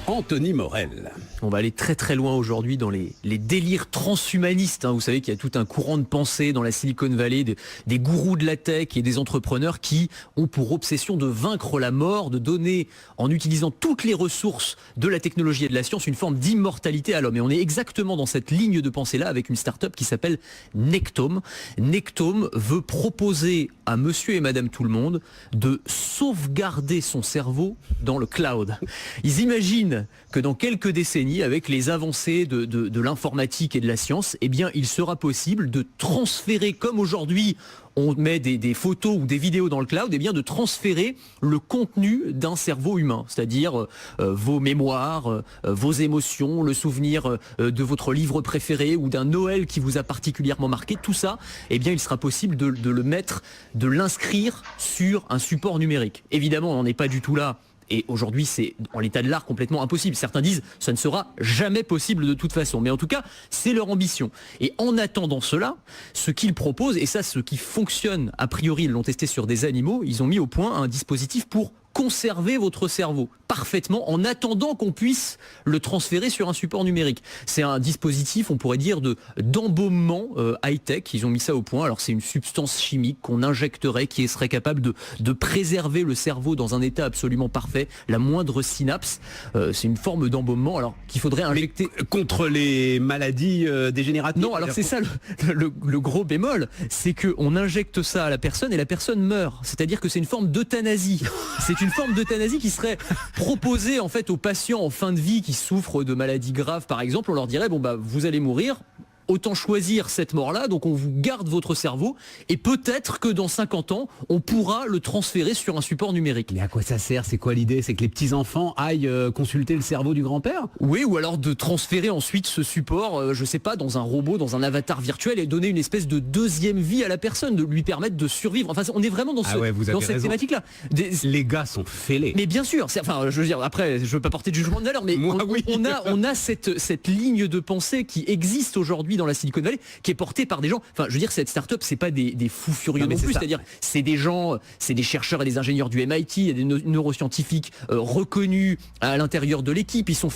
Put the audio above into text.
Anthony Morel. On va aller très très loin aujourd'hui dans les délires transhumanistes. Vous savez qu'il y a tout un courant de pensée dans la Silicon Valley, des gourous de la tech et des entrepreneurs qui ont pour obsession de vaincre la mort, de donner, en utilisant toutes les ressources de la technologie et de la science, une forme d'immortalité à l'homme. Et on est exactement dans cette ligne de pensée-là avec une start-up qui s'appelle Nectome. Nectome veut proposer à monsieur et madame tout le monde de sauvegarder son cerveau dans le cloud. Ils imaginent que dans quelques décennies, avec les avancées de l'informatique et de la science, eh bien, il sera possible de transférer, comme aujourd'hui, on met des photos ou des vidéos dans le cloud, eh bien, de transférer le contenu d'un cerveau humain, c'est-à-dire vos mémoires, vos émotions, le souvenir de votre livre préféré ou d'un Noël qui vous a particulièrement marqué. Tout ça, eh bien, il sera possible de le mettre, de l'inscrire sur un support numérique. Évidemment, on n'en est pas du tout là. Et aujourd'hui, c'est en l'état de l'art complètement impossible. Certains disent ça ne sera jamais possible de toute façon. Mais en tout cas, c'est leur ambition. Et en attendant cela, ce qu'ils proposent, et ça, ce qui fonctionne, a priori, ils l'ont testé sur des animaux, ils ont mis au point un dispositif pour conserver votre cerveau parfaitement en attendant qu'on puisse le transférer sur un support numérique. C'est un dispositif, on pourrait dire, d'embaumement high-tech. Ils ont mis ça au point. Alors c'est une substance chimique qu'on injecterait qui serait capable de préserver le cerveau dans un état absolument parfait, la moindre synapse. C'est une forme d'embaumement alors qu'il faudrait injecter... Mais contre les maladies dégénératives? Non, alors c'est ça le gros bémol, c'est qu'on injecte ça à la personne et la personne meurt. C'est-à-dire que c'est une forme d'euthanasie. C'est une forme d'euthanasie qui serait proposée en fait aux patients en fin de vie qui souffrent de maladies graves par exemple. On leur dirait bon bah vous allez mourir, autant choisir cette mort-là, donc on vous garde votre cerveau et peut-être que dans 50 ans, on pourra le transférer sur un support numérique. Mais à quoi ça sert? C'est quoi l'idée? C'est que les petits-enfants aillent consulter le cerveau du grand-père? Oui, ou alors de transférer ensuite ce support, je sais pas, dans un robot, dans un avatar virtuel et donner une espèce de deuxième vie à la personne, de lui permettre de survivre. Enfin, on est vraiment dans, cette thématique-là. Les gars sont fêlés. Mais bien sûr, enfin, je veux dire, après, je veux pas porter de jugement de valeur, mais on a cette ligne de pensée qui existe aujourd'hui dans la Silicon Valley, qui est portée par des gens. Enfin, je veux dire, cette start-up, c'est pas des fous furieux non plus. C'est-à-dire, c'est des gens, c'est des chercheurs et des ingénieurs du MIT, il y a des neuroscientifiques reconnus à l'intérieur de l'équipe. Ils sont